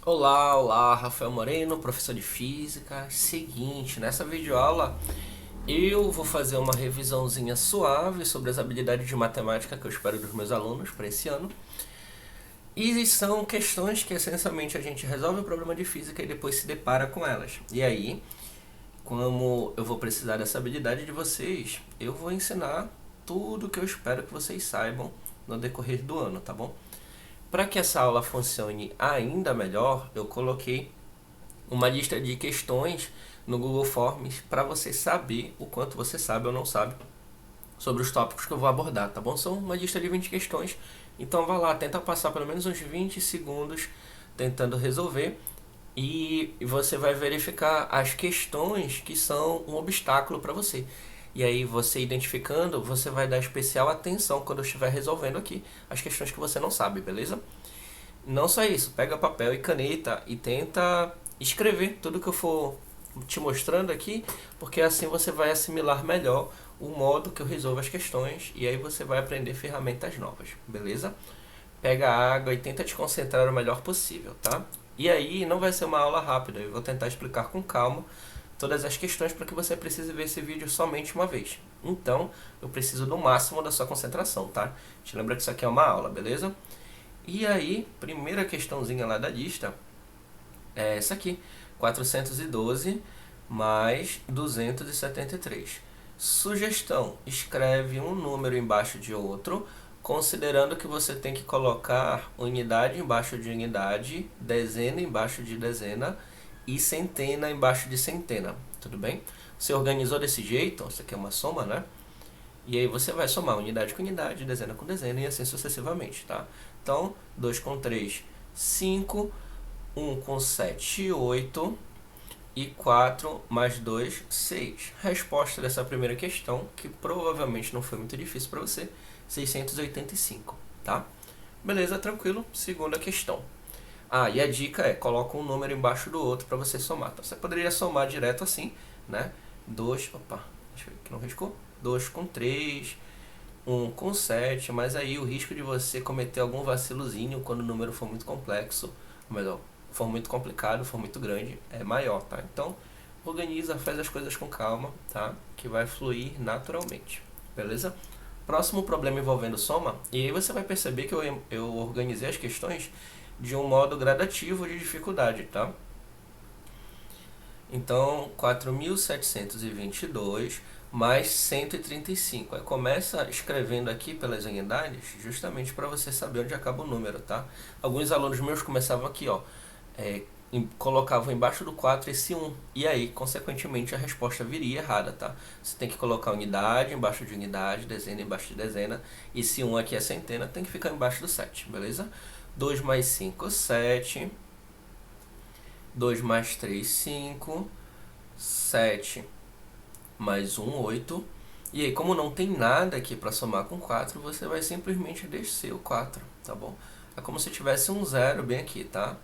Olá, olá, Rafael Moreno, professor de Física. Seguinte, nessa videoaula eu vou fazer uma revisãozinha suave sobre as habilidades de matemática que eu espero dos meus alunos para esse ano. E são questões que essencialmente a gente resolve o problema de física e depois se depara com elas. E aí, como eu vou precisar dessa habilidade de vocês, eu vou ensinar tudo que eu espero que vocês saibam no decorrer do ano, tá bom? Para que essa aula funcione ainda melhor, eu coloquei uma lista de questões no Google Forms para você saber o quanto você sabe ou não sabe sobre os tópicos que eu vou abordar, tá bom? São uma lista de 20 questões, então vá lá, tenta passar pelo menos uns 20 segundos tentando resolver e você vai verificar as questões que são um obstáculo para você. E aí você identificando, você vai dar especial atenção quando eu estiver resolvendo aqui as questões que você não sabe, beleza? Não só isso, pega papel e caneta e tenta escrever tudo que eu for te mostrando aqui, porque assim você vai assimilar melhor o modo que eu resolvo as questões e aí você vai aprender ferramentas novas, beleza? Pega água e tenta te concentrar o melhor possível, tá? E aí não vai ser uma aula rápida, eu vou tentar explicar com calma todas as questões para que você precise ver esse vídeo somente uma vez. Então, eu preciso do máximo da sua concentração, tá? Te lembra que isso aqui é uma aula, beleza? E aí, primeira questãozinha lá da lista é essa aqui, 412 mais 273. Sugestão, escreve um número embaixo de outro, considerando que você tem que colocar unidade embaixo de unidade, dezena embaixo de dezena e centena embaixo de centena, tudo bem? Você organizou desse jeito, isso aqui é uma soma, né? E aí você vai somar unidade com unidade, dezena com dezena e assim sucessivamente, tá? Então, 2 com 3, 5, 1 com 7, 8 e 4 mais 2, 6. Resposta dessa primeira questão, que provavelmente não foi muito difícil para você, 685, tá? Beleza, tranquilo. Segunda questão. E a dica é, coloca um número embaixo do outro para você somar. Então, você poderia somar direto assim, né? 2, opa, deixa eu ver que não riscou. 2 com 3, 1 com 7, mas aí o risco de você cometer algum vacilozinho quando o número for muito complexo, ou melhor, for muito complicado, for muito grande, é maior, tá? Então, organiza, faz as coisas com calma, tá? Que vai fluir naturalmente, beleza? Próximo problema envolvendo soma, e aí você vai perceber que eu organizei as questões de um modo gradativo de dificuldade, tá? Então, 4.722 mais 135. Aí começa escrevendo aqui pelas unidades, justamente para você saber onde acaba o número, tá? Alguns alunos meus começavam aqui, ó, colocavam embaixo do 4 esse 1, e aí, consequentemente, a resposta viria errada, tá? Você tem que colocar unidade embaixo de unidade, dezena embaixo de dezena, e esse 1 aqui é centena, tem que ficar embaixo do 7, beleza? 2 mais 5, 7. 2 mais 3, 5. 7 mais 1, 8. E aí, como não tem nada aqui para somar com 4, você vai simplesmente descer o 4, tá bom? É como se tivesse um zero bem aqui, tá?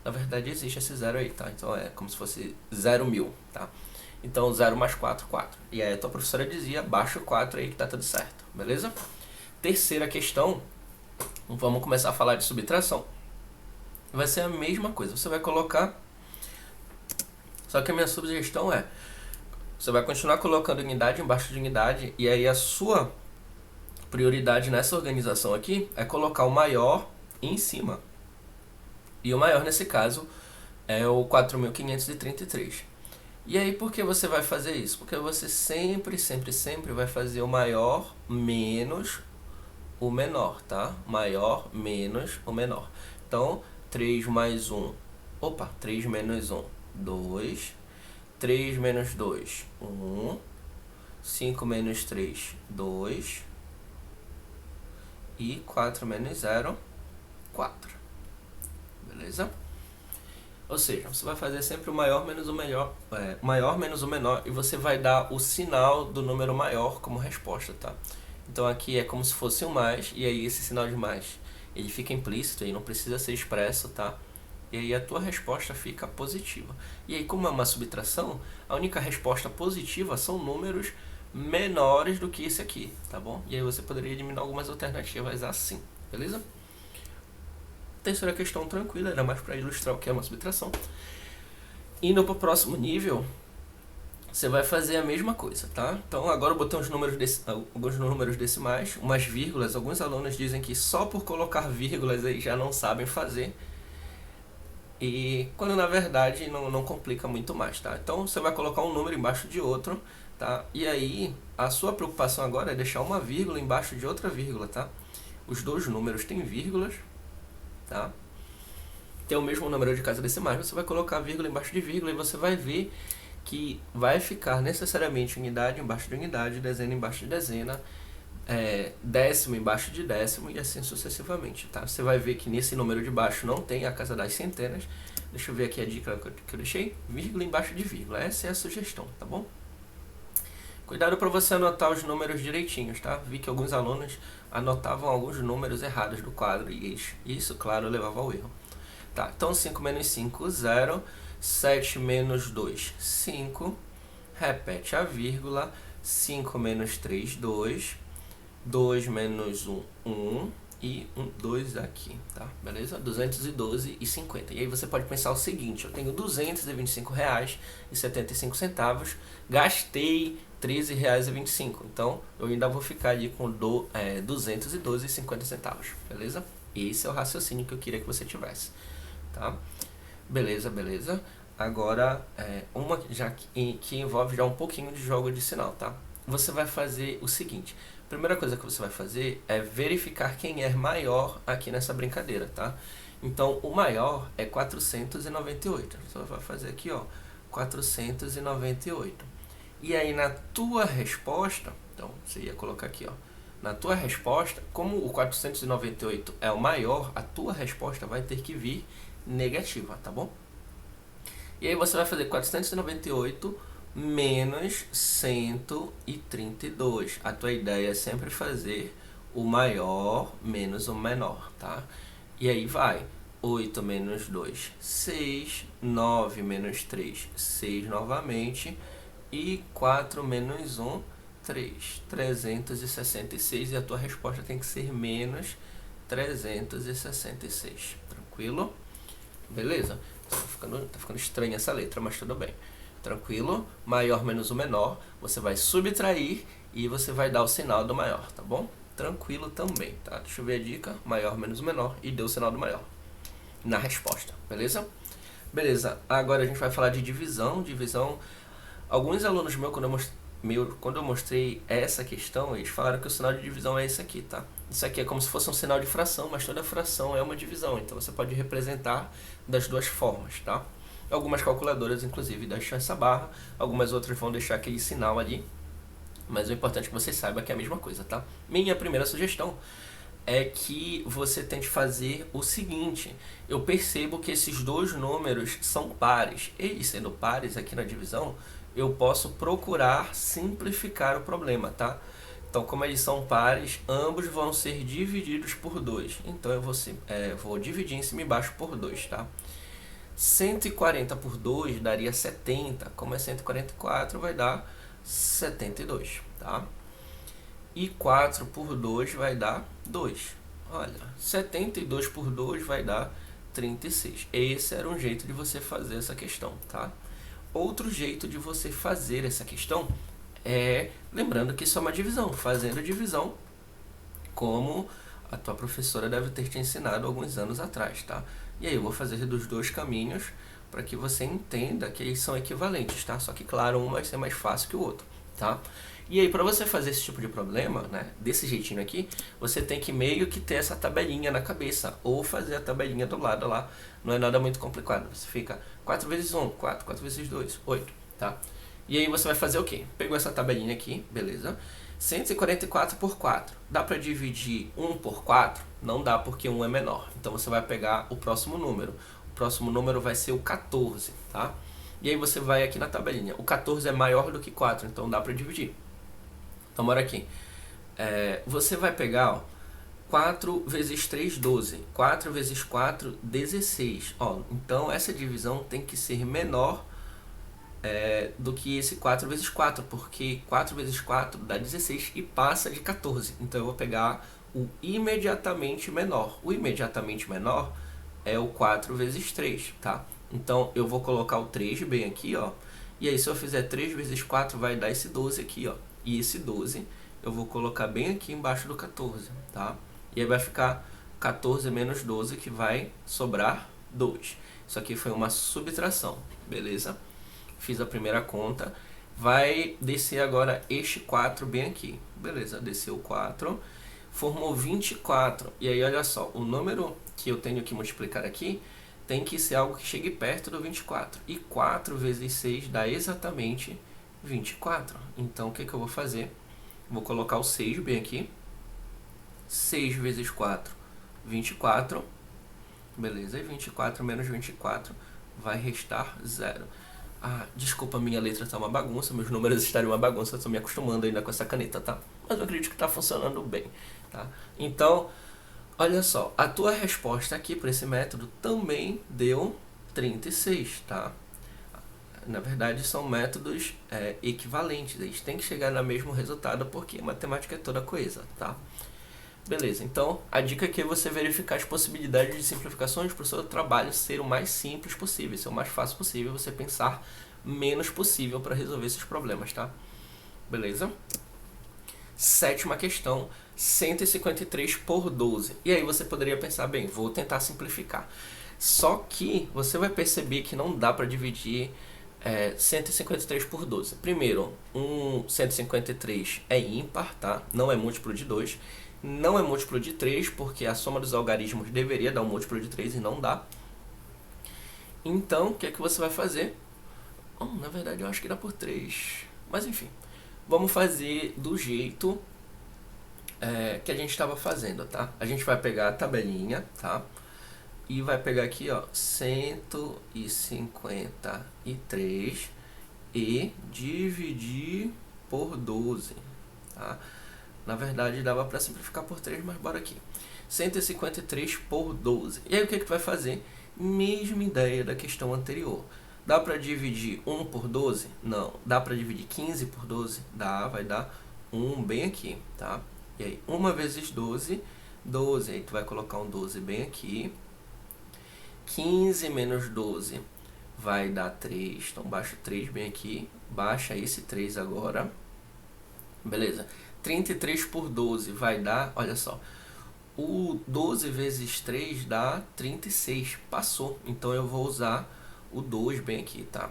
Na verdade, existe esse zero aí, tá? Então, é como se fosse 0.000, tá? Então, 0 mais 4, 4. E aí, a tua professora dizia, baixa o 4 aí que tá tudo certo, beleza? Terceira questão, vamos começar a falar de subtração. Vai ser a mesma coisa, você vai colocar... Só que a minha sugestão é, você vai continuar colocando unidade embaixo de unidade, e aí a sua prioridade nessa organização aqui é colocar o maior em cima. E o maior nesse caso é o 4.533. E aí por que você vai fazer isso? Porque você sempre, sempre, sempre vai fazer o maior menos o menor, tá? Maior menos o menor. Então, 3 mais 1, 3 menos 1, 2, 3 menos 2, 1, 5 menos 3, 2, e 4 menos 0, 4. Beleza? Ou seja, você vai fazer sempre o maior menos o maior menos o menor, e você vai dar o sinal do número maior como resposta, tá? Então aqui é como se fosse um mais, e aí esse sinal de mais, ele fica implícito e não precisa ser expresso, tá? E aí a tua resposta fica positiva. E aí, como é uma subtração, a única resposta positiva são números menores do que esse aqui, tá bom? E aí você poderia eliminar algumas alternativas assim, beleza? Terceira questão tranquila, era mais para ilustrar o que é uma subtração. Indo para o próximo nível, você vai fazer a mesma coisa, tá? Então agora eu botei alguns números decimais, umas vírgulas. Alguns alunos dizem que só por colocar vírgulas aí já não sabem fazer. E quando na verdade não complica muito mais, tá? Então você vai colocar um número embaixo de outro, tá? E aí a sua preocupação agora é deixar uma vírgula embaixo de outra vírgula, tá? Os dois números têm vírgulas, tá? Tem o mesmo número de casas decimais, você vai colocar vírgula embaixo de vírgula e você vai ver que vai ficar necessariamente unidade embaixo de unidade, dezena embaixo de dezena, décimo embaixo de décimo e assim sucessivamente, tá? Você vai ver que nesse número de baixo não tem a casa das centenas. Deixa eu ver aqui a dica que eu deixei, vírgula embaixo de vírgula, essa é a sugestão, tá bom? Cuidado para você anotar os números direitinhos, tá? Vi que alguns alunos anotavam alguns números errados do quadro e isso, claro, levava ao erro. Tá, então 5 menos 5, 0, 7 menos 2, 5, repete a vírgula, 5 menos 3, 2, 2 menos 1, 1 e 2 aqui, tá? Beleza? 212,50. E aí você pode pensar o seguinte, eu tenho R$225,75, gastei R$13,25, então eu ainda vou ficar ali com 212,50 beleza? Esse é o raciocínio que eu queria que você tivesse, tá? Beleza, beleza. Agora, uma já que envolve já um pouquinho de jogo de sinal, tá? Você vai fazer o seguinte, a primeira coisa que você vai fazer é verificar quem é maior aqui nessa brincadeira, tá? Então, o maior é 498. Você vai fazer aqui, ó, 498. E aí, na tua resposta, então, você ia colocar aqui, ó, na tua resposta, como o 498 é o maior, a tua resposta vai ter que vir negativa, tá bom? E aí você vai fazer 498 menos 132. A tua ideia é sempre fazer o maior menos o menor, tá? E aí vai 8 menos 2, 6, 9 menos 3, 6 novamente, e 4 menos 1, 3, 366, e a tua resposta tem que ser menos 366, tranquilo? Beleza? Tá ficando estranha essa letra, mas tudo bem. Tranquilo? Maior menos o menor, você vai subtrair e você vai dar o sinal do maior, tá bom? Tranquilo também, tá? Deixa eu ver a dica, maior menos o menor e deu o sinal do maior na resposta, beleza? Beleza, agora a gente vai falar de divisão. Alguns alunos meus, quando eu mostrei essa questão, eles falaram que o sinal de divisão é esse aqui, tá? Isso aqui é como se fosse um sinal de fração, mas toda fração é uma divisão, então você pode representar das duas formas, tá? Algumas calculadoras, inclusive, deixam essa barra, algumas outras vão deixar aquele sinal ali, mas o importante é que você saiba que é a mesma coisa, tá? Minha primeira sugestão é que você tente fazer o seguinte, eu percebo que esses dois números são pares, eles sendo pares aqui na divisão, eu posso procurar simplificar o problema, tá? Então, como eles são pares, ambos vão ser divididos por 2. Então, eu vou dividir em cima e embaixo por 2, tá? 140 por 2 daria 70. Como é 144, vai dar 72, tá? E 4 por 2 vai dar 2. Olha, 72 por 2 vai dar 36. Esse era um jeito de você fazer essa questão, tá? Outro jeito de você fazer essa questão é, lembrando que isso é uma divisão, fazendo divisão como a tua professora deve ter te ensinado alguns anos atrás, tá? E aí eu vou fazer dos dois caminhos para que você entenda que eles são equivalentes, tá? Só que, claro, um vai ser mais fácil que o outro, tá? E aí, para você fazer esse tipo de problema, né, desse jeitinho aqui, você tem que meio que ter essa tabelinha na cabeça, ou fazer a tabelinha do lado lá, não é nada muito complicado. Você fica 4 vezes 1, 4, 4 vezes 2, 8, tá? E aí você vai fazer o quê? Pegou essa tabelinha aqui, beleza? 144 por 4. Dá para dividir 1 por 4? Não dá, porque 1 é menor. Então você vai pegar o próximo número. O próximo número vai ser o 14, tá? E aí você vai aqui na tabelinha. O 14 é maior do que 4, então dá para dividir. Então bora aqui. Você vai pegar, ó, 4 vezes 3, 12. 4 vezes 4, 16. Ó, então essa divisão tem que ser menor do que esse 4 vezes 4, porque 4 vezes 4 dá 16 e passa de 14. Então eu vou pegar o imediatamente menor. O imediatamente menor é o 4 vezes 3, tá? Então, eu vou colocar o 3 bem aqui, ó. E aí, se eu fizer 3 vezes 4, vai dar esse 12 aqui, ó. E esse 12 eu vou colocar bem aqui embaixo do 14, tá? E aí vai ficar 14 menos 12, que vai sobrar 2. Isso aqui foi uma subtração, beleza? Fiz a primeira conta. Vai descer agora este 4 bem aqui. Beleza, desceu o 4. Formou 24. E aí, olha só, o número que eu tenho que multiplicar aqui tem que ser algo que chegue perto do 24. E 4 vezes 6 dá exatamente 24. Então, o que eu vou fazer? Vou colocar o 6 bem aqui. 6 vezes 4, 24. Beleza, e 24 menos 24 vai restar 0. Ah, desculpa, minha letra tá uma bagunça, meus números estarem uma bagunça, eu tô me acostumando ainda com essa caneta, tá? Mas eu acredito que tá funcionando bem, tá? Então, olha só, a tua resposta aqui para esse método também deu 36, tá? Na verdade, são métodos equivalentes, eles têm que chegar no mesmo resultado porque matemática é toda coisa, tá? Beleza, então a dica aqui é você verificar as possibilidades de simplificações para o seu trabalho ser o mais simples possível, ser o mais fácil possível, você pensar menos possível para resolver esses problemas, tá? Beleza? Sétima questão, 153 por 12. E aí você poderia pensar, bem, vou tentar simplificar. Só que você vai perceber que não dá para dividir 153 por 12. Primeiro, 153 é ímpar, tá? Não é múltiplo de 2. Não é múltiplo de 3, porque a soma dos algarismos deveria dar um múltiplo de 3 e não dá. Então, o que é que você vai fazer? Na verdade, eu acho que dá por 3. Mas, enfim. Vamos fazer do jeito que a gente estava fazendo, tá? A gente vai pegar a tabelinha, tá? E vai pegar aqui, ó, 153 e dividir por 12, tá? Na verdade, dava para simplificar por 3, mas bora aqui. 153 por 12. E aí, o que tu vai fazer? Mesma ideia da questão anterior. Dá para dividir 1 por 12? Não. Dá para dividir 15 por 12? Dá, vai dar 1 bem aqui, tá? E aí, 1 vezes 12, 12. Aí, tu vai colocar um 12 bem aqui. 15 menos 12 vai dar 3. Então, baixa o 3 bem aqui. Baixa esse 3 agora. Beleza. 33 por 12 vai dar, olha só, o 12 vezes 3 dá 36, passou, então eu vou usar o 2 bem aqui, tá?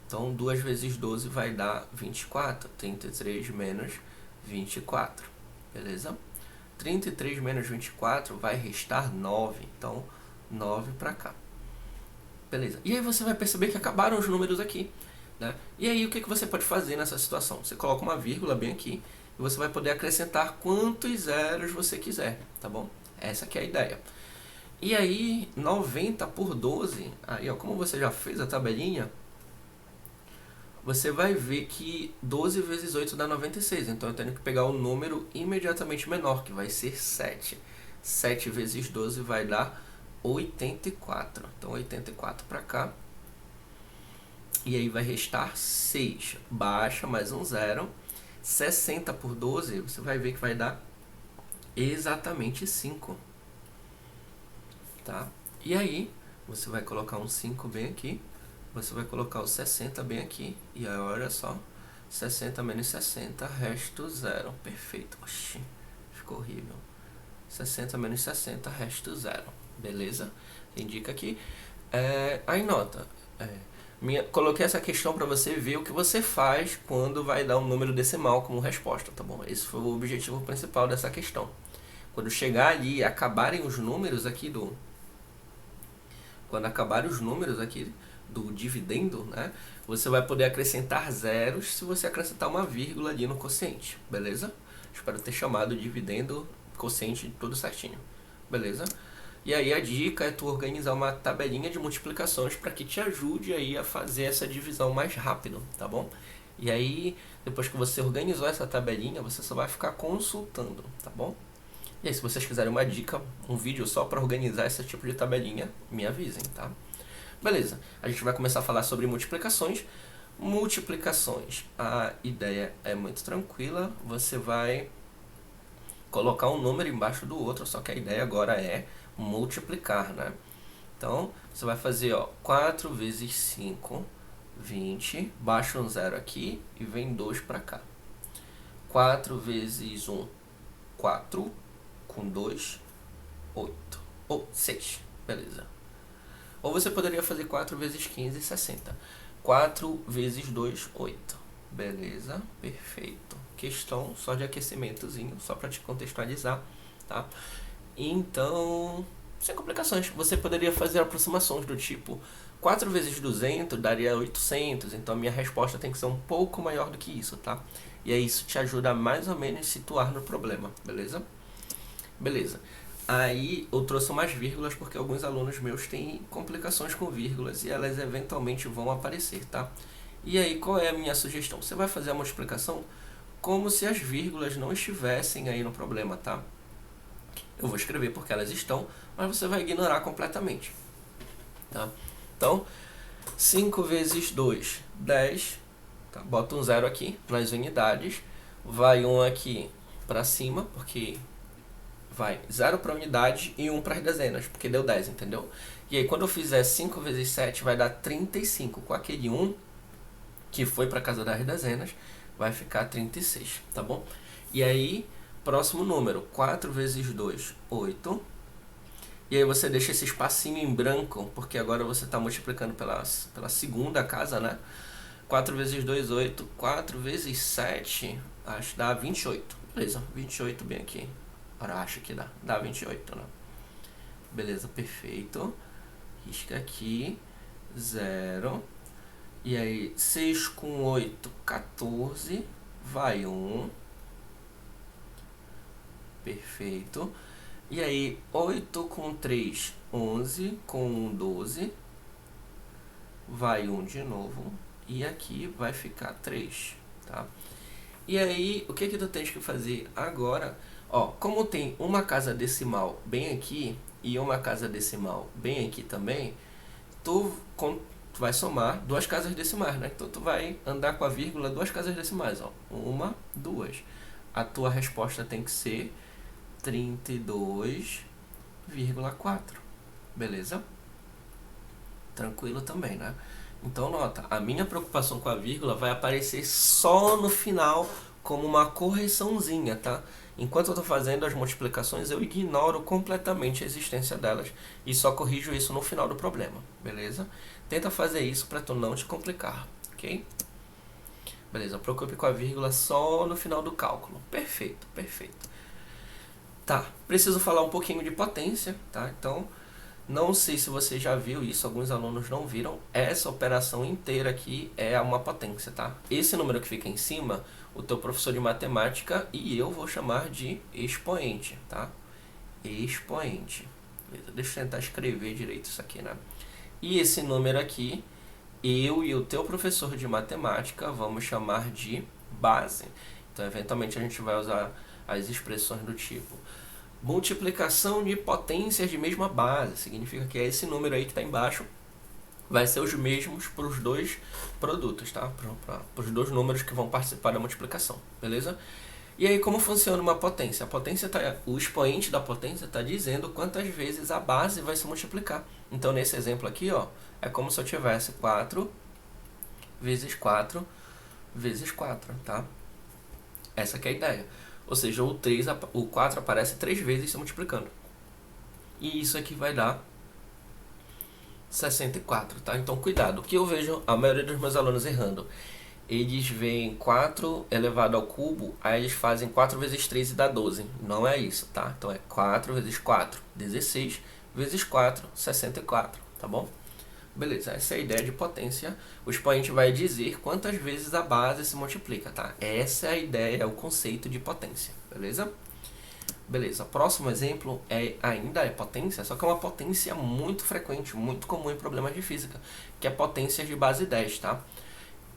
Então 2 vezes 12 vai dar 24, 33 menos 24, beleza? 33 menos 24 vai restar 9, então 9 para cá, beleza? E aí você vai perceber que acabaram os números aqui, né? E aí o que você pode fazer nessa situação? Você coloca uma vírgula bem aqui, e você vai poder acrescentar quantos zeros você quiser, tá bom? Essa que é a ideia. E aí, 90 por 12, aí ó, como você já fez a tabelinha, você vai ver que 12 vezes 8 dá 96, então eu tenho que pegar o número imediatamente menor, que vai ser 7. 7 vezes 12 vai dar 84, então 84 para cá. E aí vai restar 6, baixa mais um zero. 60 por 12, você vai ver que vai dar exatamente 5. Tá? E aí, você vai colocar um 5 bem aqui. Você vai colocar o 60 bem aqui. E aí, olha só. 60 menos 60, resto 0. Perfeito. Oxi, ficou horrível. 60 menos 60, resto 0. Beleza? Indica aqui. Aí, nota. Coloquei essa questão para você ver o que você faz quando vai dar um número decimal como resposta, tá bom? Esse foi o objetivo principal dessa questão. Quando chegar ali e acabarem os números aqui Quando acabarem os números aqui do dividendo, né? Você vai poder acrescentar zeros se você acrescentar uma vírgula ali no quociente, beleza? Espero ter chamado o dividendo, quociente, tudo certinho, beleza? E aí a dica é tu organizar uma tabelinha de multiplicações para que te ajude aí a fazer essa divisão mais rápido, tá bom? E aí, depois que você organizou essa tabelinha, você só vai ficar consultando, tá bom? E aí, se vocês quiserem uma dica, um vídeo só para organizar esse tipo de tabelinha, me avisem, tá? Beleza, a gente vai começar a falar sobre multiplicações. Multiplicações, a ideia é muito tranquila, você vai colocar um número embaixo do outro, só que a ideia agora é multiplicar, né? Então, você vai fazer, ó, 4 vezes 5, 20, baixa um zero aqui e vem 2 para cá. 4 vezes 1, 4, com 2, 8, ou 6, beleza. Ou você poderia fazer 4 vezes 15, 60. 4 vezes 2, 8, beleza, perfeito. Questão só de aquecimentozinho, só para te contextualizar, tá? Então, sem complicações, você poderia fazer aproximações do tipo 4 vezes 200 daria 800, então a minha resposta tem que ser um pouco maior do que isso, tá? E aí isso te ajuda a mais ou menos situar no problema, beleza? Beleza. Aí eu trouxe umas vírgulas porque alguns alunos meus têm complicações com vírgulas e elas eventualmente vão aparecer, tá? E aí qual é a minha sugestão? Você vai fazer a multiplicação como se as vírgulas não estivessem aí no problema, tá? Eu vou escrever porque elas estão, mas você vai ignorar completamente, tá? Então, 5 vezes 2, 10, tá? Bota um zero aqui nas unidades, vai um aqui para cima, porque vai 0 para unidade e 1 para as dezenas, porque deu 10, entendeu? E aí quando eu fizer 5 vezes 7 vai dar 35, com aquele 1 que foi para casa das dezenas, vai ficar 36, tá bom? E aí, próximo número, 4 vezes 2, 8. E aí você deixa esse espacinho em branco, porque agora você está multiplicando pela segunda casa, né? 4 vezes 2, 8. 4 vezes 7, acho que dá 28. Beleza, 28 bem aqui. Agora acho que dá 28, né? Beleza, perfeito. Risca aqui, 0. E aí, 6 com 8, 14. Vai 1. Perfeito. E aí, 8 com 3, 11. Com 1, 12. Vai 1 de novo. E aqui vai ficar 3, tá? E aí, o que tu tens que fazer agora? Ó, como tem uma casa decimal bem aqui e uma casa decimal bem aqui também, tu vai somar duas casas decimais, né? Então tu vai andar com a vírgula duas casas decimais, ó. 1, 2. A tua resposta tem que ser 32,4. Beleza? Tranquilo também, né? Então nota, a minha preocupação com a vírgula vai aparecer só no final como uma correçãozinha, tá? Enquanto eu estou fazendo as multiplicações, eu ignoro completamente a existência delas e só corrijo isso no final do problema, beleza? Tenta fazer isso para tu não te complicar, ok? Beleza, preocupe com a vírgula só no final do cálculo. Perfeito, perfeito. Tá, preciso falar um pouquinho de potência, tá? Então, não sei se você já viu isso, alguns alunos não viram. Essa operação inteira aqui é uma potência, tá? Esse número que fica em cima, o teu professor de matemática e eu vou chamar de expoente, tá? Expoente. Deixa eu tentar escrever direito isso aqui, né? E esse número aqui, eu e o teu professor de matemática vamos chamar de base. Então, eventualmente, a gente vai usar as expressões do tipo multiplicação de potências de mesma base. Significa que esse número aí que está embaixo vai ser os mesmos para os dois produtos, tá? Para os dois números que vão participar da multiplicação, beleza? E aí, como funciona uma potência? A potência o expoente da potência está dizendo quantas vezes a base vai se multiplicar. Então, nesse exemplo aqui, ó, é como se eu tivesse 4 vezes 4 vezes 4, tá? Essa que é a ideia. Ou seja, o 4 aparece 3 vezes se multiplicando. E isso aqui vai dar 64, tá? Então, cuidado. O que eu vejo a maioria dos meus alunos errando? Eles veem 4 elevado ao cubo, aí eles fazem 4 vezes 3 e dá 12. Não é isso, tá? Então, é 4 vezes 4, 16, vezes 4, 64, tá bom? Beleza, essa é a ideia de potência. O expoente vai dizer quantas vezes a base se multiplica, tá? Essa é a ideia, é o conceito de potência, beleza? Beleza, próximo exemplo ainda é potência, só que é uma potência muito frequente, muito comum em problemas de física, que é potência de base 10, tá?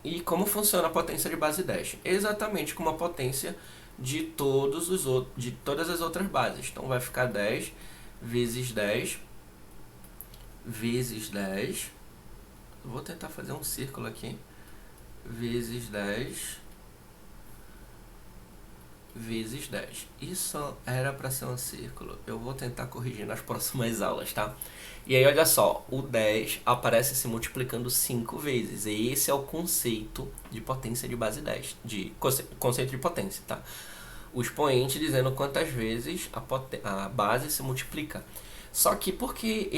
E como funciona a potência de base 10? Exatamente como a potência de todas as outras bases. Então vai ficar 10 vezes 10 vezes 10. Vou tentar fazer um círculo aqui. Vezes 10 vezes 10. Isso era para ser um círculo. Eu vou tentar corrigir nas próximas aulas, tá? E aí, olha só, o 10 aparece se multiplicando 5 vezes. E esse é o conceito de potência de base 10. Conceito de potência, tá? O expoente dizendo quantas vezes a base se multiplica. Só que por que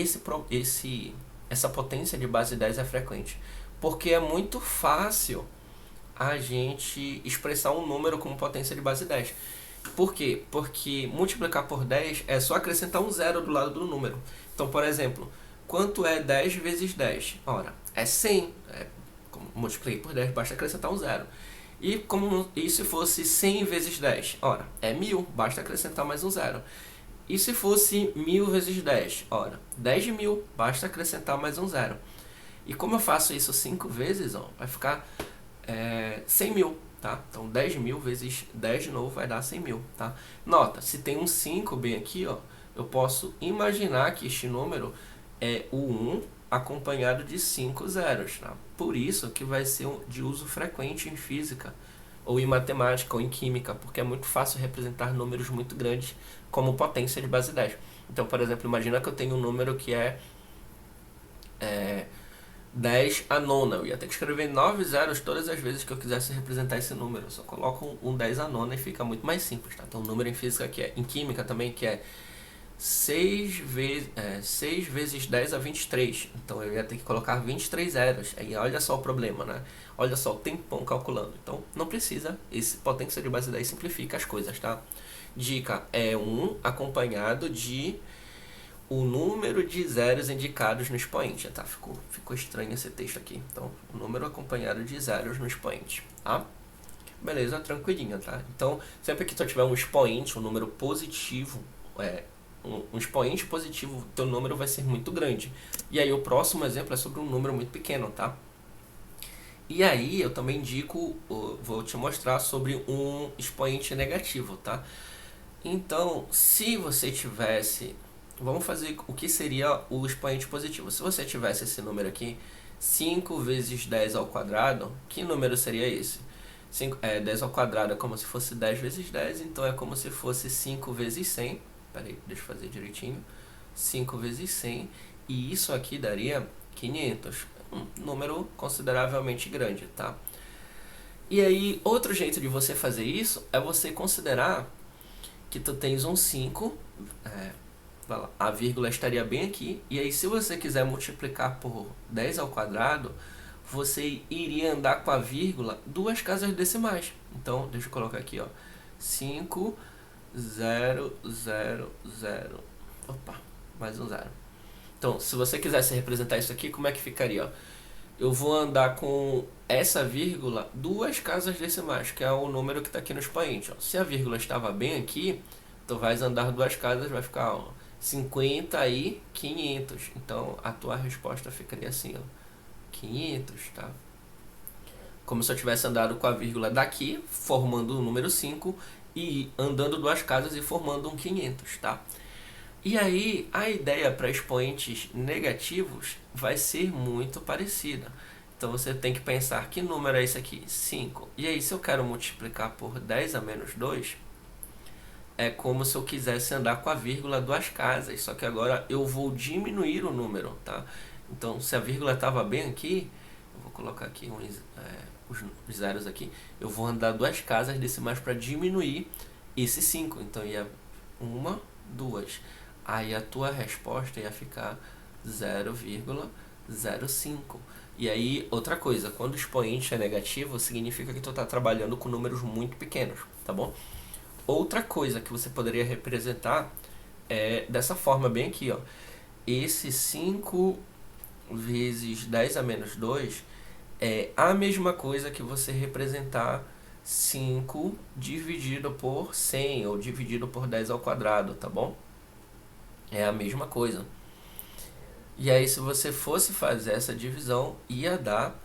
essa potência de base 10 é frequente? Porque é muito fácil a gente expressar um número como potência de base 10. Por quê? Porque multiplicar por 10 é só acrescentar um zero do lado do número. Então, por exemplo, quanto é 10 vezes 10? Ora, é 100. Como multipliquei por 10, basta acrescentar um zero. E se fosse 100 vezes 10? Ora, é 1000, basta acrescentar mais um zero. E se fosse 1000 vezes 10? Ora, 10.000, basta acrescentar mais um zero. E como eu faço isso 5 vezes, ó, vai ficar 100.000, tá? Então 10.000 vezes 10 de novo vai dar 100.000, tá? Nota, se tem um 5 bem aqui, ó, eu posso imaginar que este número é o 1 acompanhado de 5 zeros, tá? Por isso que vai ser de uso frequente em física, ou em matemática, ou em química, porque é muito fácil representar números muito grandes como potência de base 10. Então, por exemplo, imagina que eu tenho um número que é 10 a nona. Eu ia ter que escrever 9 zeros todas as vezes que eu quisesse representar esse número. Eu só coloco um 10 a nona e fica muito mais simples, tá? Então, o número em física em química também, que é 6 vezes 10 a 23. Então, eu ia ter que colocar 23 zeros. Aí, olha só o problema, né? Olha só o tempão calculando. Então, não precisa. Esse potência de base 10 simplifica as coisas, tá? Dica é 1 acompanhado de o número de zeros indicados no expoente, tá? Ficou estranho esse texto aqui. Então, o número acompanhado de zeros no expoente, tá? Beleza, tranquilinho, tá? Então, sempre que tu tiver um expoente, um número positivo, um expoente positivo, teu número vai ser muito grande. E aí, o próximo exemplo é sobre um número muito pequeno, tá? E aí, eu também indico, vou te mostrar sobre um expoente negativo, tá? Então, se você tivesse... Vamos fazer o que seria o expoente positivo. Se você tivesse esse número aqui, 5 vezes 10 ao quadrado, que número seria esse? 10 ao quadrado é como se fosse 10 vezes 10, então é como se fosse 5 vezes 100. Peraí, deixa eu fazer direitinho. 5 vezes 100, e isso aqui daria 500. Um número consideravelmente grande, tá? E aí, outro jeito de você fazer isso é você considerar que tu tens um 5, a vírgula estaria bem aqui, e aí se você quiser multiplicar por 10 ao quadrado, você iria andar com a vírgula duas casas decimais. Então, deixa eu colocar aqui, ó, 5, 0, 0, 0, opa, mais um zero. Então, se você quisesse representar isso aqui, como é que ficaria? Ó? Eu vou andar com essa vírgula duas casas decimais, que é o número que está aqui no expoente. Ó. Se a vírgula estava bem aqui, tu vais andar duas casas, vai ficar 50 e 500. Então, a tua resposta ficaria assim, ó, 500, tá? Como se eu tivesse andado com a vírgula daqui, formando o número 5, e andando duas casas e formando um 500, tá? E aí, a ideia para expoentes negativos vai ser muito parecida. Então, você tem que pensar, que número é esse aqui? 5. E aí, se eu quero multiplicar por 10 a menos 2, é como se eu quisesse andar com a vírgula duas casas, só que agora eu vou diminuir o número, tá? Então, se a vírgula estava bem aqui, eu vou colocar aqui os zeros aqui, eu vou andar duas casas decimais para diminuir esse 5. Então, ia 1, 2. Aí a tua resposta ia ficar 0,05. E aí, outra coisa, quando o expoente é negativo, significa que tu está trabalhando com números muito pequenos, tá bom? Outra coisa que você poderia representar é dessa forma bem aqui, ó. Esse 5 vezes 10 a menos 2 é a mesma coisa que você representar 5 dividido por 100 ou dividido por 10 ao quadrado, tá bom? É a mesma coisa. E aí, se você fosse fazer essa divisão, ia dar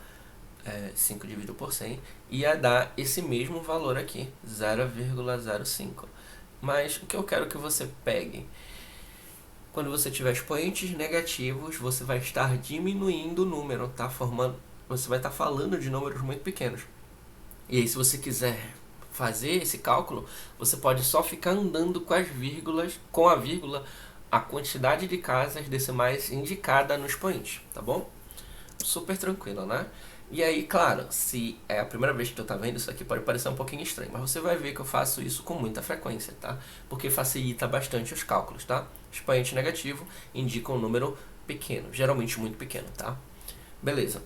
5 dividido por 100, ia dar esse mesmo valor aqui, 0,05. Mas o que eu quero que você pegue? Quando você tiver expoentes negativos, você vai estar diminuindo o número, tá? Você vai estar falando de números muito pequenos. E aí, se você quiser fazer esse cálculo, você pode só ficar andando com as vírgulas, com a vírgula, a quantidade de casas decimais indicada no expoente, tá bom? Super tranquilo, né? E aí, claro, se é a primeira vez que tu tá vendo isso aqui, pode parecer um pouquinho estranho, mas você vai ver que eu faço isso com muita frequência, tá? Porque facilita bastante os cálculos, tá? Expoente negativo indica um número pequeno, geralmente muito pequeno, tá? Beleza.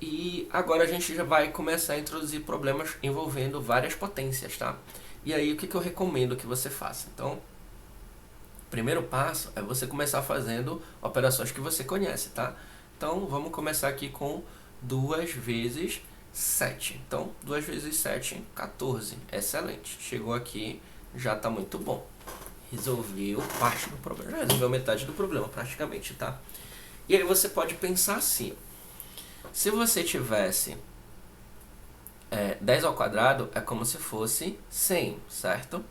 E agora a gente já vai começar a introduzir problemas envolvendo várias potências, tá? E aí, o que eu recomendo que você faça? Então, o primeiro passo é você começar fazendo operações que você conhece, tá? Então, vamos começar aqui com 2 vezes 7. Então, 2 vezes 7, 14. Excelente. Chegou aqui, já está muito bom. Resolveu parte do problema. Já resolveu metade do problema, praticamente, tá? E aí você pode pensar assim. Se você tivesse 10 ao quadrado, é como se fosse 100, certo?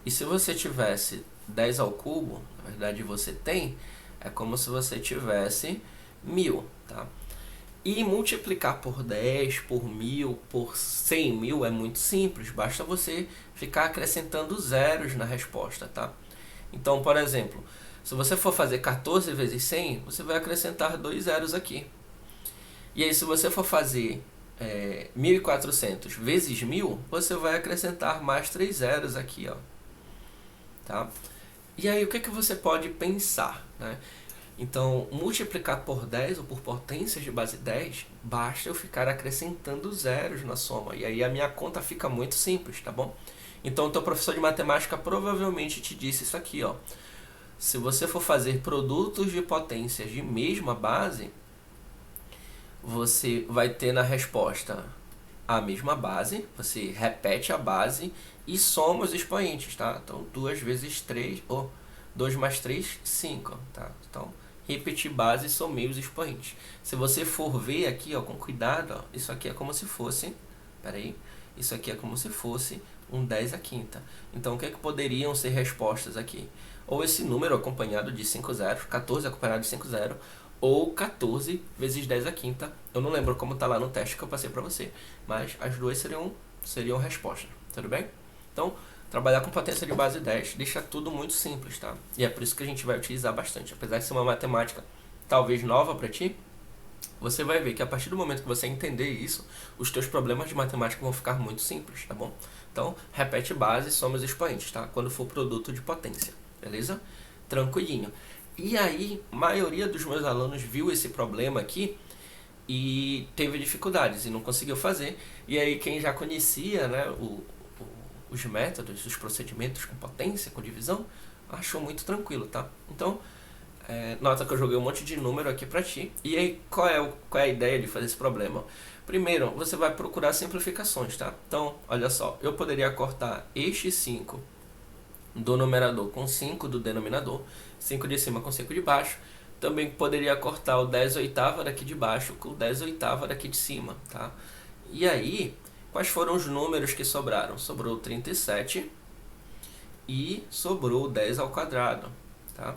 E se você tivesse 10 ao cubo, na verdade você tem, é como se você tivesse 1000, tá? E multiplicar por 10, por 1000, por 100 mil é muito simples, basta você ficar acrescentando zeros na resposta, tá? Então, por exemplo, se você for fazer 14 vezes 100, você vai acrescentar 2 zeros aqui. E aí, se você for fazer 1.400 vezes 1000, você vai acrescentar mais 3 zeros aqui, ó. Tá? E aí, o que você pode pensar, né? Então, multiplicar por 10 ou por potências de base 10, basta eu ficar acrescentando zeros na soma. E aí a minha conta fica muito simples, tá bom? Então, o teu professor de matemática provavelmente te disse isso aqui, ó. Se você for fazer produtos de potências de mesma base, você vai ter na resposta a mesma base, você repete a base e soma os expoentes, tá? Então, 2 vezes 3, 2 mais 3, 5, tá? Então, repetir base e somei os expoentes. Se você for ver aqui, ó, com cuidado, ó, isso aqui é como se fosse, isso aqui é como se fosse um 10 à quinta. Então, o que poderiam ser respostas aqui? Ou esse número acompanhado de 5 zeros, 14 acompanhado de 5 zeros, ou 14 vezes 10 à quinta. Eu não lembro como está lá no teste que eu passei para você, mas as duas seriam respostas, tudo bem? Então, trabalhar com potência de base 10 deixa tudo muito simples, tá? E é por isso que a gente vai utilizar bastante. Apesar de ser uma matemática talvez nova para ti, você vai ver que a partir do momento que você entender isso, os teus problemas de matemática vão ficar muito simples, tá bom? Então, repete base e soma os expoentes, tá? Quando for produto de potência, beleza? Tranquilinho. E aí, a maioria dos meus alunos viu esse problema aqui e teve dificuldades e não conseguiu fazer. E aí, quem já conhecia, né, os métodos, os procedimentos com potência, com divisão, achou muito tranquilo, tá? Então, nota que eu joguei um monte de número aqui pra ti. E aí, qual é a ideia de fazer esse problema? Primeiro, você vai procurar simplificações, tá? Então, olha só, eu poderia cortar este 5 do numerador com 5 do denominador, 5 de cima com 5 de baixo. Também poderia cortar o 10 oitava daqui de baixo com o 10 oitava daqui de cima, tá? E aí, quais foram os números que sobraram? Sobrou 37 e sobrou o 10 ao quadrado, tá?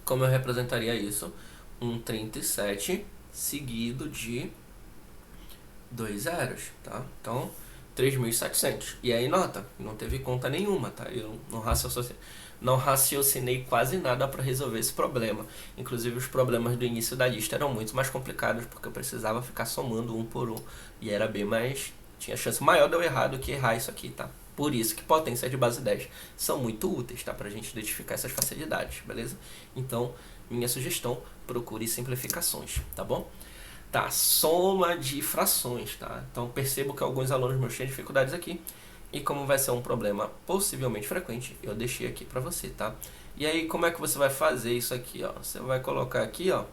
Como eu representaria isso? Um 37 seguido de 2 zeros, tá? Então, 3.700. E aí, nota, não teve conta nenhuma, tá? Eu não raciocinei quase nada para resolver esse problema. Inclusive, os problemas do início da lista eram muito mais complicados, porque eu precisava ficar somando um por um. E era bem mais... tinha chance maior de eu errar do que errar isso aqui, tá? Por isso que potências de base 10 são muito úteis, tá? Pra gente identificar essas facilidades, beleza? Então, minha sugestão, procure simplificações, tá bom? Tá, soma de frações, tá? Então, percebo que alguns alunos meus têm dificuldades aqui. E como vai ser um problema possivelmente frequente, eu deixei aqui pra você, tá? E aí, como é que você vai fazer isso aqui, ó? Você vai colocar aqui, ó,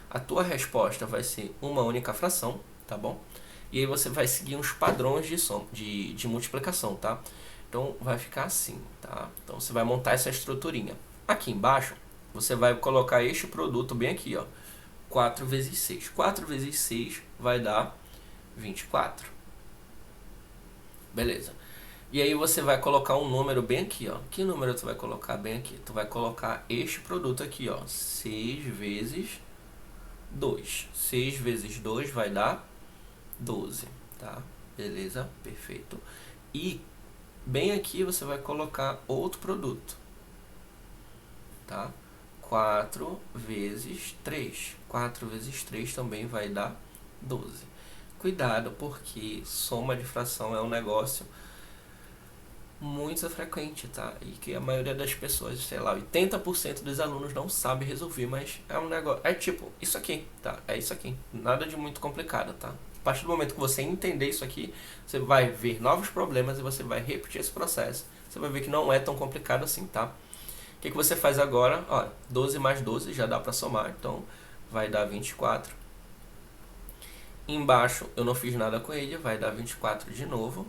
a tua resposta vai ser uma única fração, tá bom? E aí você vai seguir uns padrões de multiplicação, tá? Então, vai ficar assim, tá? Então, você vai montar essa estruturinha. Aqui embaixo, você vai colocar este produto bem aqui, ó. 4 vezes 6. 4 vezes 6 vai dar 24. Beleza. E aí você vai colocar um número bem aqui, ó. Que número tu vai colocar bem aqui? Tu vai colocar este produto aqui, ó. 6 vezes 2. 6 vezes 2 vai dar 12, tá? Beleza? Perfeito. E bem aqui você vai colocar outro produto, tá? 4 vezes 3. 4 vezes 3 também vai dar 12. Cuidado, porque soma de fração é um negócio muito frequente, tá? E que a maioria das pessoas, sei lá, 80% dos alunos não sabe resolver, mas é um negócio, é tipo, isso aqui, tá? É isso aqui, nada de muito complicado, tá? A partir do momento que você entender isso aqui, você vai ver novos problemas e você vai repetir esse processo. Você vai ver que não é tão complicado assim, tá? O que você faz agora? Olha, 12 mais 12 já dá para somar, então vai dar 24. Embaixo eu não fiz nada com ele, vai dar 24 de novo,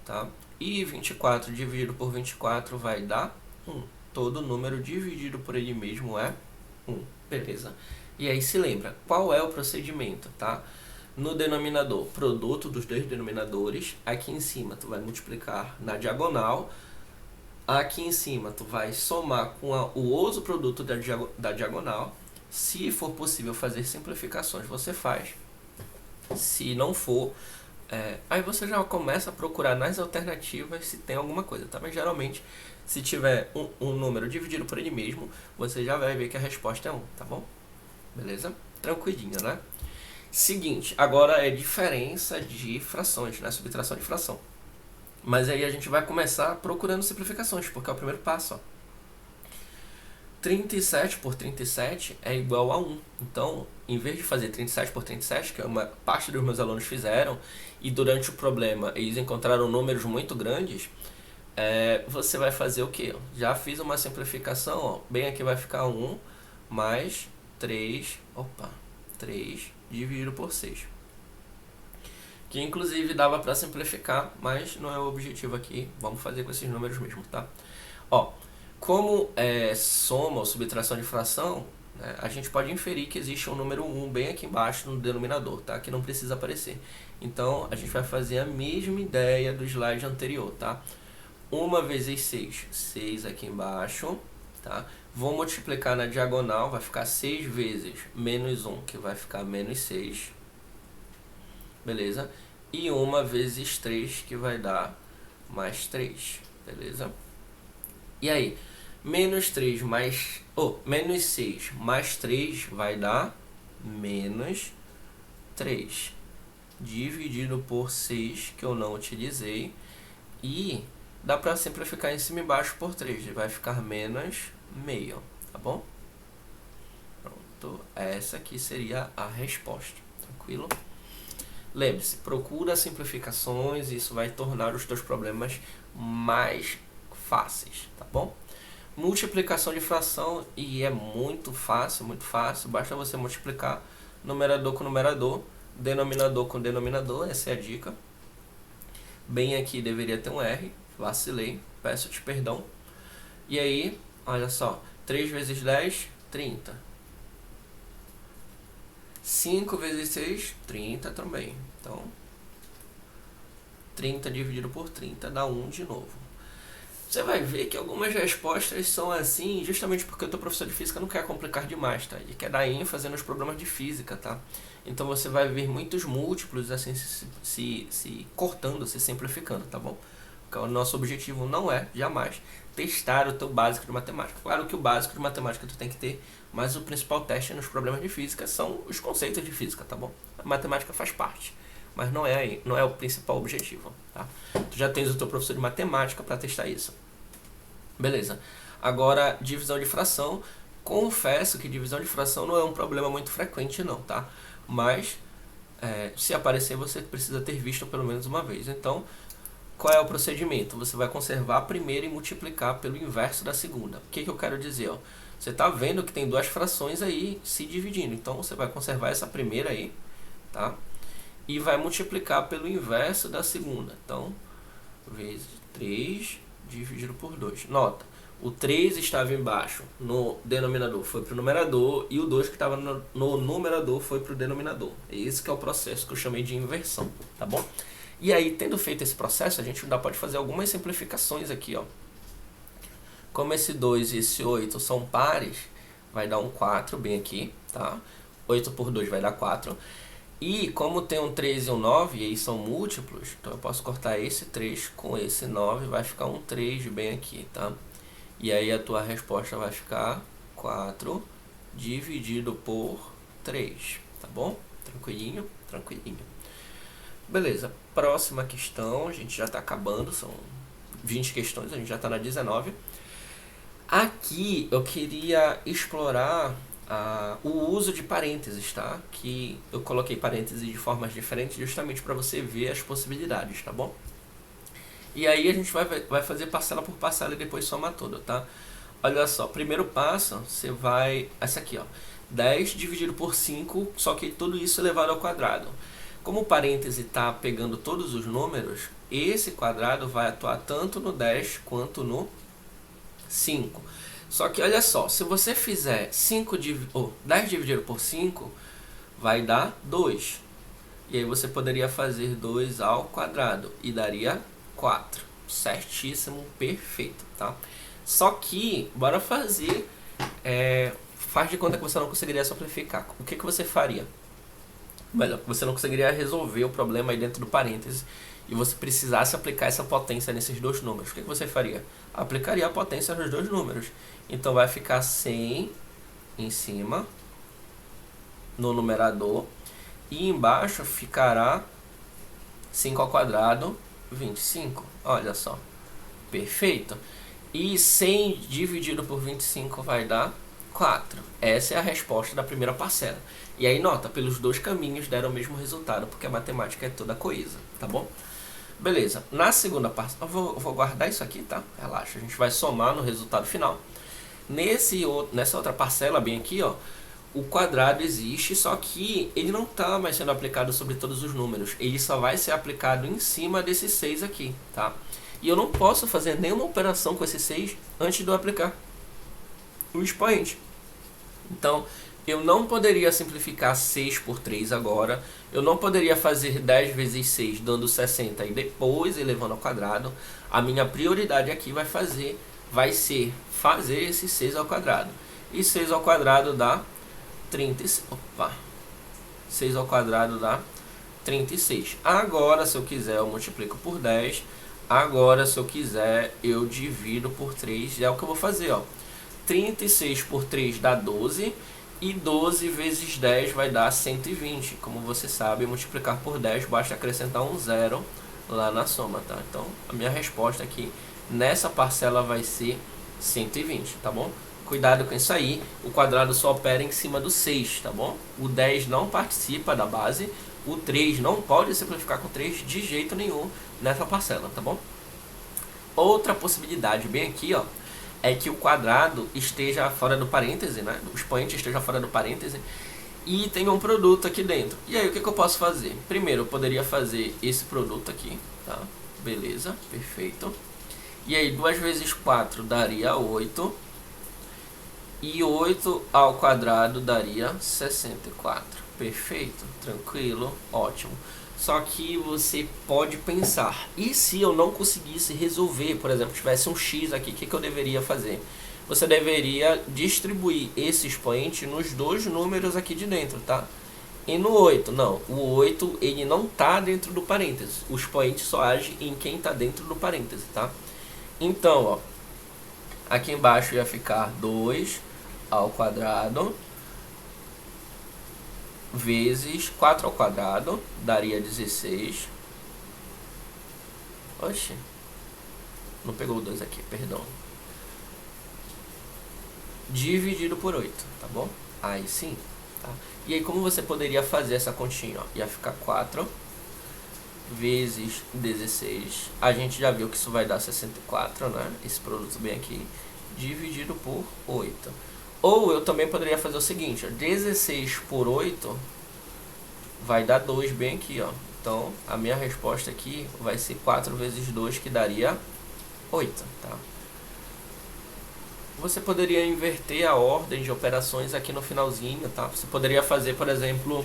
tá? E 24 dividido por 24 vai dar 1. Todo número dividido por ele mesmo é 1, beleza? E aí se lembra, qual é o procedimento, tá? No denominador, produto dos dois denominadores. Aqui em cima tu vai multiplicar na diagonal. Aqui em cima tu vai somar com o outro produto da diagonal. Se for possível fazer simplificações, você faz. Se não for, aí você já começa a procurar nas alternativas se tem alguma coisa, tá? Mas geralmente, se tiver um número dividido por ele mesmo, você já vai ver que a resposta é 1, tá bom? Beleza? Tranquilinho, né? Seguinte, agora é diferença de frações, né? Subtração de fração. Mas aí a gente vai começar procurando simplificações, porque é o primeiro passo, ó. 37 por 37 é igual a 1. Então, em vez de fazer 37 por 37, que uma parte dos meus alunos fizeram, e durante o problema eles encontraram números muito grandes, você vai fazer o quê? Já fiz uma simplificação, ó. Bem aqui vai ficar 1 mais 3 dividido por 6. Que inclusive dava para simplificar, mas não é o objetivo aqui. Vamos fazer com esses números mesmo, tá? Ó, como soma ou subtração de fração, né, a gente pode inferir que existe um número 1 bem aqui embaixo no denominador, tá? Que não precisa aparecer. Então, a gente vai fazer a mesma ideia do slide anterior, tá? 1 vezes 6, 6 aqui embaixo, tá? Vou multiplicar na diagonal, vai ficar 6 vezes menos 1, que vai ficar menos 6. Beleza? E 1 vezes 3, que vai dar mais 3. Beleza? E aí? Menos 3 mais... menos 6 mais 3 vai dar menos 3. Dividido por 6, que eu não utilizei. E dá para simplificar em cima e embaixo por 3. Vai ficar menos meio. Tá bom? Pronto. Essa aqui seria a resposta. Tranquilo? Lembre-se, procura simplificações, isso vai tornar os teus problemas mais fáceis, tá bom? Multiplicação de fração, e é muito fácil, basta você multiplicar numerador com numerador, denominador com denominador, essa é a dica. Bem aqui deveria ter um R, vacilei, peço-te perdão. E aí, olha só, 3 vezes 10, 30. 5 vezes 6, 30 também. Então, 30 dividido por 30 dá 1 de novo. Você vai ver que algumas respostas são assim, justamente porque o teu professor de física não quer complicar demais, tá? Ele quer dar ênfase nos problemas de física, tá? Então você vai ver muitos múltiplos assim se cortando, se simplificando, tá bom? Porque o nosso objetivo não é, jamais, testar o teu básico de matemática. Claro que o básico de matemática tu tem que ter, mas o principal teste nos problemas de física são os conceitos de física, tá bom? A matemática faz parte, mas não é o principal objetivo, tá? Tu já tens o teu professor de matemática para testar isso. Beleza. Agora, divisão de fração. Confesso que divisão de fração não é um problema muito frequente não, tá? Mas, se aparecer, você precisa ter visto pelo menos uma vez. Então, qual é o procedimento? Você vai conservar a primeira e multiplicar pelo inverso da segunda. O que eu quero dizer? Ó? Você está vendo que tem duas frações aí se dividindo. Então, você vai conservar essa primeira aí, tá? E vai multiplicar pelo inverso da segunda. Então, vezes 3 dividido por 2. Nota, o 3 estava embaixo no denominador, foi para o numerador, e o 2 que estava no numerador foi para o denominador. Esse que é o processo que eu chamei de inversão, tá bom? E aí, tendo feito esse processo, a gente ainda pode fazer algumas simplificações aqui, ó. Como esse 2 e esse 8 são pares, vai dar um 4 bem aqui, tá? 8 por 2 vai dar 4. E como tem um 3 e um 9, e aí são múltiplos, então eu posso cortar esse 3 com esse 9, vai ficar um 3 bem aqui, tá? E aí a tua resposta vai ficar 4 dividido por 3, tá bom? Tranquilinho? Tranquilinho. Beleza, próxima questão, a gente já está acabando, são 20 questões, a gente já está na 19. Aqui eu queria explorar o uso de parênteses, tá? Que eu coloquei parênteses de formas diferentes justamente para você ver as possibilidades, tá bom? E aí a gente vai fazer parcela por parcela e depois soma tudo, tá? Olha só, primeiro passo, você vai... Essa aqui, ó. 10 dividido por 5, só que tudo isso elevado ao quadrado. Como o parêntese está pegando todos os números, esse quadrado vai atuar tanto no 10 quanto no 5. Só que olha só, se você fizer 10 dividido por 5, vai dar 2. E aí você poderia fazer 2 ao quadrado e daria 4. Certíssimo, perfeito, tá? Só que, bora fazer... faz de conta que você não conseguiria simplificar. O que você faria? Melhor, você não conseguiria resolver o problema aí dentro do parêntese e você precisasse aplicar essa potência nesses dois números. O que você faria? Aplicaria a potência nos dois números. Então vai ficar 100 em cima, no numerador, e embaixo ficará 5 ao quadrado, 25. Olha só, perfeito. E 100 dividido por 25 vai dar 4. Essa é a resposta da primeira parcela. E aí nota, pelos dois caminhos deram o mesmo resultado, porque a matemática é toda coesa, tá bom? Beleza, na segunda parcela, eu vou guardar isso aqui, tá? Relaxa, a gente vai somar no resultado final. Nessa outra parcela, bem aqui, ó, o quadrado existe, só que ele não está mais sendo aplicado sobre todos os números. Ele só vai ser aplicado em cima desses 6 aqui, tá? E eu não posso fazer nenhuma operação com esses 6 antes de eu aplicar o expoente. Então, eu não poderia simplificar 6 por 3 agora. Eu não poderia fazer 10 vezes 6 dando 60 e depois elevando ao quadrado. A minha prioridade aqui vai ser fazer esse 6 ao quadrado. E 6 ao quadrado dá 36. Opa! 6 ao quadrado dá 36. Agora, se eu quiser, eu multiplico por 10. Agora, se eu quiser, eu divido por 3. É o que eu vou fazer, ó. 36 por 3 dá 12. E 12 vezes 10 vai dar 120. Como você sabe, multiplicar por 10 basta acrescentar um zero lá na soma, tá? Então, a minha resposta aqui nessa parcela vai ser 120, tá bom? Cuidado com isso aí, o quadrado só opera em cima do 6, tá bom? O 10 não participa da base, o 3 não pode simplificar com 3 de jeito nenhum nessa parcela, tá bom? Outra possibilidade bem aqui, ó, é que o quadrado esteja fora do parêntese, né? O expoente esteja fora do parêntese e tenha um produto aqui dentro. E aí, o que eu posso fazer? Primeiro, eu poderia fazer esse produto aqui, tá? Beleza, perfeito. E aí, 2 vezes 4 daria 8. E 8 ao quadrado daria 64. Perfeito, tranquilo, ótimo. Só que você pode pensar, e se eu não conseguisse resolver, por exemplo, tivesse um x aqui, o que eu deveria fazer? Você deveria distribuir esse expoente nos dois números aqui de dentro, tá? E no 8, não, o 8 ele não está dentro do parêntese, o expoente só age em quem está dentro do parêntese, tá? Então, ó, aqui embaixo ia ficar 2 ao quadrado vezes 4 ao quadrado, daria 16. Oxe, não pegou o 2 aqui, perdão. Dividido por 8, tá bom? Aí sim, tá? E aí como você poderia fazer essa continha, ó? Ia ficar 4 vezes 16. A gente já viu que isso vai dar 64, né? Esse produto bem aqui, dividido por 8. Ou eu também poderia fazer o seguinte, ó, 16 por 8 vai dar 2 bem aqui, ó. Então, a minha resposta aqui vai ser 4 vezes 2, que daria 8, tá? Você poderia inverter a ordem de operações aqui no finalzinho, tá? Você poderia fazer, por exemplo,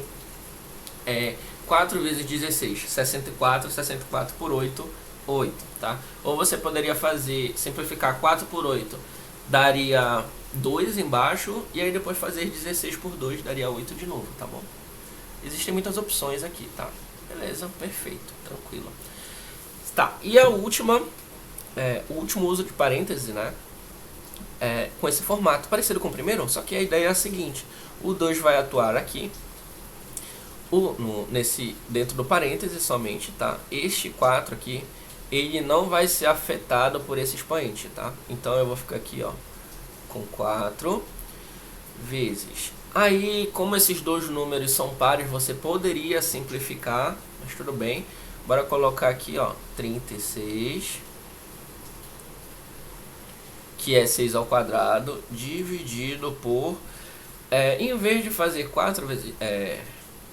4 vezes 16, 64, 64 por 8, 8, tá? Ou você poderia simplificar 4 por 8, daria 2 embaixo, e aí depois fazer 16 por 2, daria 8 de novo, tá bom? Existem muitas opções aqui, tá? Beleza, perfeito, tranquilo. Tá, e a última, o último uso de parêntese, né? Com esse formato, parecido com o primeiro, só que a ideia é a seguinte: o 2 vai atuar aqui, dentro do parêntese somente, tá? Este 4 aqui, ele não vai ser afetado por esse expoente, tá? Então eu vou ficar aqui, ó, com 4 vezes. Aí, como esses dois números são pares, você poderia simplificar, mas tudo bem. Bora colocar aqui, ó, 36, que é 6 ao quadrado, dividido por... em vez de fazer 4 vezes...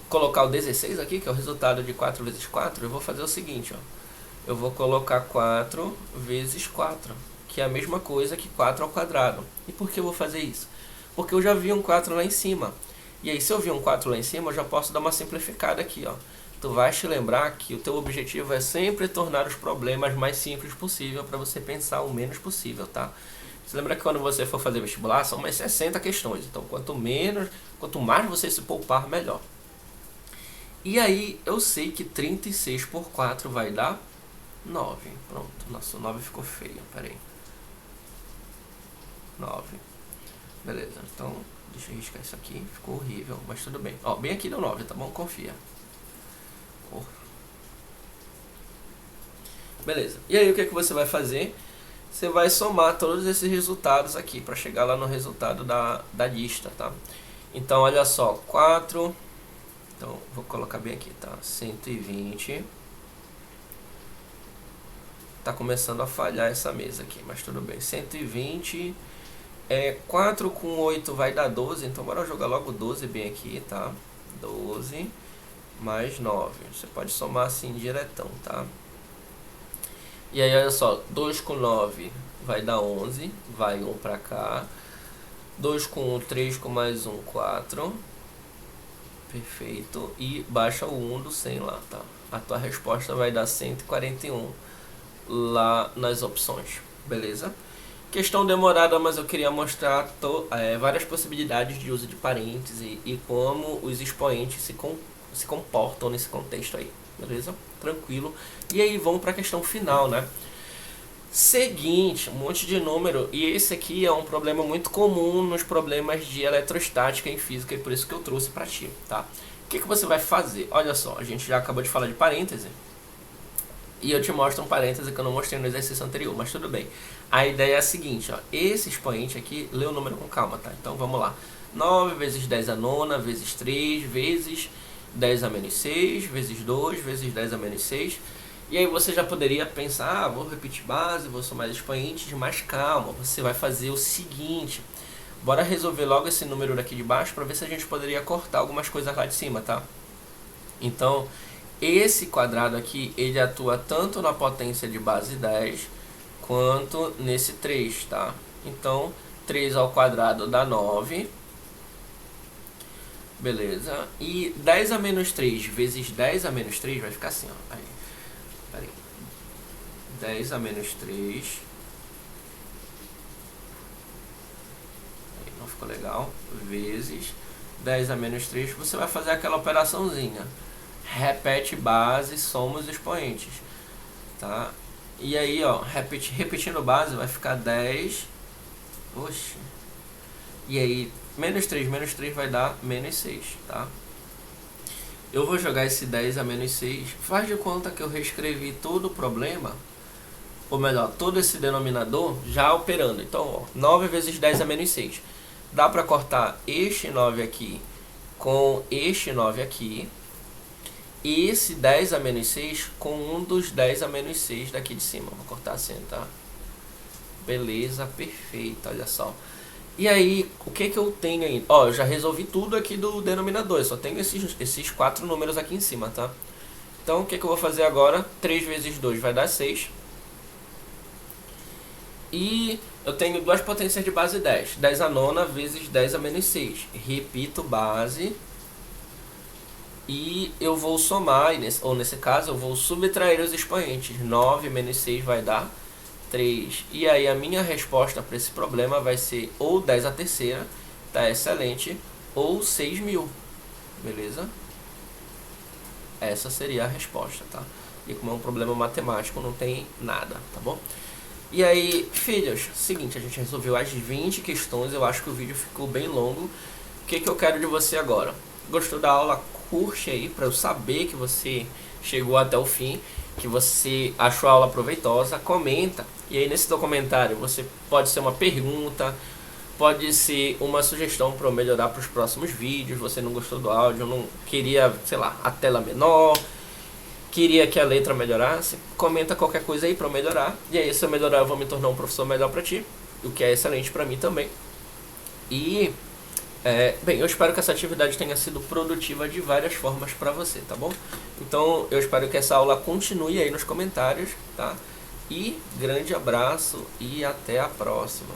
colocar o 16 aqui, que é o resultado de 4 vezes 4, eu vou fazer o seguinte, ó. Eu vou colocar 4 vezes 4, que é a mesma coisa que 4 ao quadrado. E por que eu vou fazer isso? Porque eu já vi um 4 lá em cima. E aí, se eu vi um 4 lá em cima, eu já posso dar uma simplificada aqui, ó. Tu vais te lembrar que o teu objetivo é sempre tornar os problemas mais simples possível para você pensar o menos possível, tá? Você lembra que quando você for fazer vestibular, são umas 60 questões. Então, quanto mais você se poupar, melhor. E aí, eu sei que 36 por 4 vai dar 9. Pronto, nossa, o 9 ficou feio, peraí. 9. Beleza, então deixa eu riscar isso aqui, ficou horrível, mas tudo bem. Ó, bem aqui deu 9, tá bom? Confia. Beleza, e aí o que é que você vai fazer? Você vai somar todos esses resultados aqui para chegar lá no resultado da lista, tá? Então, olha só, 4... Então, vou colocar bem aqui, tá? 120. Tá começando a falhar essa mesa aqui, mas tudo bem. 120. 4 com 8 vai dar 12. Então, bora jogar logo 12 bem aqui, tá? 12 mais 9. Você pode somar assim diretão, tá? E aí, olha só. 2 com 9 vai dar 11. Vai 1 pra cá. 2 com 1, 3 com mais 1, 4. Perfeito. E baixa o 1 do 100 lá, tá? A tua resposta vai dar 141 lá nas opções, beleza? Questão demorada, mas eu queria mostrar várias possibilidades de uso de parêntese e como os expoentes se comportam nesse contexto aí, beleza? Tranquilo. E aí vamos para a questão final, né? Seguinte, um monte de número, e esse aqui é um problema muito comum nos problemas de eletrostática em física, e por isso que eu trouxe para ti, tá? O que você vai fazer? Olha só, a gente já acabou de falar de parêntese, e eu te mostro um parêntese que eu não mostrei no exercício anterior, mas tudo bem. A ideia é a seguinte, ó, esse expoente aqui, lê o número com calma, tá? Então vamos lá. 9 vezes 10 a nona, vezes 3, vezes 10 a menos 6, vezes 2, vezes 10 a menos 6... E aí você já poderia pensar, vou repetir base, vou somar expoentes, mas calma, você vai fazer o seguinte. Bora resolver logo esse número daqui de baixo para ver se a gente poderia cortar algumas coisas lá de cima, tá? Então, esse quadrado aqui, ele atua tanto na potência de base 10, quanto nesse 3, tá? Então, 3 ao quadrado dá 9. Beleza. E 10 a menos 3 vezes 10 a menos 3 vai ficar assim, ó. Aí. Peraí. 10 a menos 3. Aí, não ficou legal. Vezes 10 a menos 3. Você vai fazer aquela operaçãozinha. Repete base, soma os expoentes. Tá? E aí, ó, repetindo base, vai ficar 10. Oxe. E aí, menos 3 vai dar menos 6, tá? Eu vou jogar esse 10 a menos 6. Faz de conta que eu reescrevi todo o problema, ou melhor, todo esse denominador já operando. Então, ó, 9 vezes 10 a menos 6. Dá para cortar este 9 aqui com este 9 aqui. E esse 10 a menos 6 com um dos 10 a menos 6 daqui de cima. Vou cortar assim, tá? Beleza, perfeito, olha só. E aí, o que eu tenho ainda? Ó, eu já resolvi tudo aqui do denominador. Eu só tenho esses 4 números aqui em cima, tá? Então, o que eu vou fazer agora? 3 vezes 2 vai dar 6. E eu tenho duas potências de base 10. 10 a nona vezes 10 a menos 6. Repito base. E eu vou somar, ou nesse caso, eu vou subtrair os expoentes. 9 menos 6 vai dar 3. E aí a minha resposta para esse problema vai ser ou 10 a terceira, tá excelente, ou 6.000. Beleza? essa seria a resposta, tá? E como é um problema matemático, não tem nada, tá bom? E aí, filhos, seguinte, a gente resolveu as 20 questões, eu acho que o vídeo ficou bem longo. O que eu quero de você agora? Gostou da aula? Curte aí, para eu saber que você chegou até o fim, que você achou a aula proveitosa, comenta. E aí nesse documentário você pode ser uma pergunta, pode ser uma sugestão para eu melhorar para os próximos vídeos. Você não gostou do áudio, não queria, sei lá, a tela menor, queria que a letra melhorasse, comenta qualquer coisa aí para eu melhorar. E aí se eu melhorar eu vou me tornar um professor melhor para ti, o que é excelente para mim também. E bem, eu espero que essa atividade tenha sido produtiva de várias formas para você, tá bom? Então eu espero que essa aula continue aí nos comentários, tá? E grande abraço e até a próxima.